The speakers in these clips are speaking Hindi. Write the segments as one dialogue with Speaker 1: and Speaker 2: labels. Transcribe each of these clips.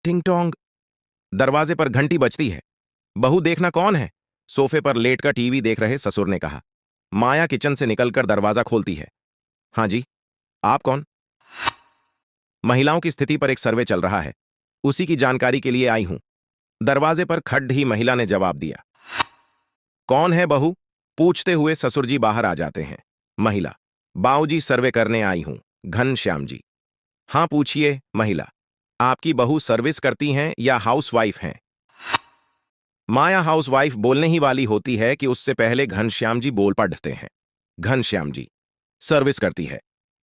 Speaker 1: टिंग टोंग। दरवाजे पर घंटी बजती है। बहू देखना कौन है? सोफे पर लेटकर टीवी देख रहे ससुर ने कहा। माया किचन से निकलकर दरवाजा खोलती है। हाँ जी, आप कौन? महिलाओं की स्थिति पर एक सर्वे चल रहा है, उसी की जानकारी के लिए आई हूं। दरवाजे पर खड्ड ही महिला ने जवाब दिया। कौन है बहू? पूछते हुए ससुरजी बाहर आ जाते हैं। महिला, बाऊजी सर्वे करने आई हूं, घनश्याम जी। हाँ पूछिए। महिला, आपकी बहू सर्विस करती हैं या हाउसवाइफ हैं? माया हाउसवाइफ बोलने ही वाली होती है कि उससे पहले घनश्याम जी बोल पड़ते हैं। घनश्याम जी, सर्विस करती है।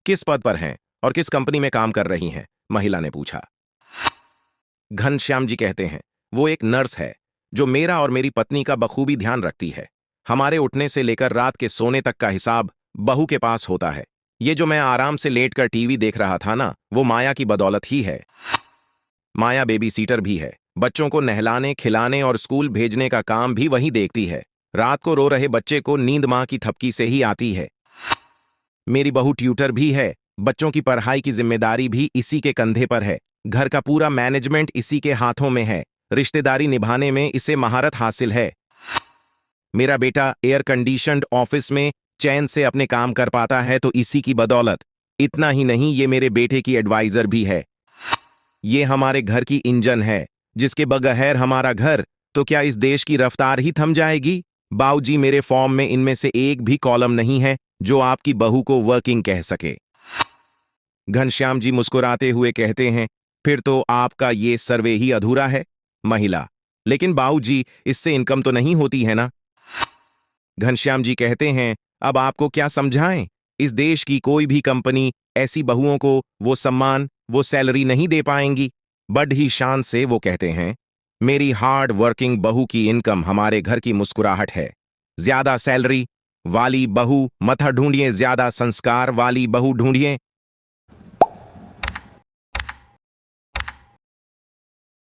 Speaker 1: किस पद पर हैं और किस कंपनी में काम कर रही हैं? महिला ने पूछा। घनश्याम जी कहते हैं, वो एक नर्स है जो मेरा और मेरी पत्नी का बखूबी ध्यान रखती है। हमारे उठने से लेकर रात के सोने तक का हिसाब बहू के पास होता है। ये जो मैं आराम से लेटकर टीवी देख रहा था ना, वो माया की बदौलत ही है। माया बेबी सीटर भी है। बच्चों को नहलाने, खिलाने और स्कूल भेजने का काम भी वही देखती है। रात को रो रहे बच्चे को नींद मां की थपकी से ही आती है। मेरी बहू ट्यूटर भी है। बच्चों की पढ़ाई की जिम्मेदारी भी इसी के कंधे पर है। घर का पूरा मैनेजमेंट इसी के हाथों में है। रिश्तेदारी निभाने में इसे महारत हासिल है। मेरा बेटा एयर कंडीशन्ड ऑफिस में चैन से अपने काम कर पाता है तो इसी की बदौलत। इतना ही नहीं, ये मेरे बेटे की एडवाइजर भी है। ये हमारे घर की इंजन है, जिसके बगैर हमारा घर, तो क्या इस देश की रफ्तार ही थम जाएगी? बाऊजी, मेरे फॉर्म में इनमें से एक भी कॉलम नहीं है जो आपकी बहू को वर्किंग कह सके। घनश्याम जी मुस्कुराते हुए कहते हैं, फिर तो आपका ये सर्वे ही अधूरा है। महिला, लेकिन बाऊजी, इससे इनकम तो नहीं होती है ना? घनश्याम जी कहते हैं, अब आपको क्या समझाएं? इस देश की कोई भी कंपनी ऐसी बहुओं को वो सम्मान, वो सैलरी नहीं दे पाएंगी। बड़ी शान से वो कहते हैं, मेरी हार्ड वर्किंग बहू की इनकम हमारे घर की मुस्कुराहट है। ज्यादा सैलरी वाली बहू मत ढूंढिए, ज्यादा संस्कार वाली बहू ढूंढिए।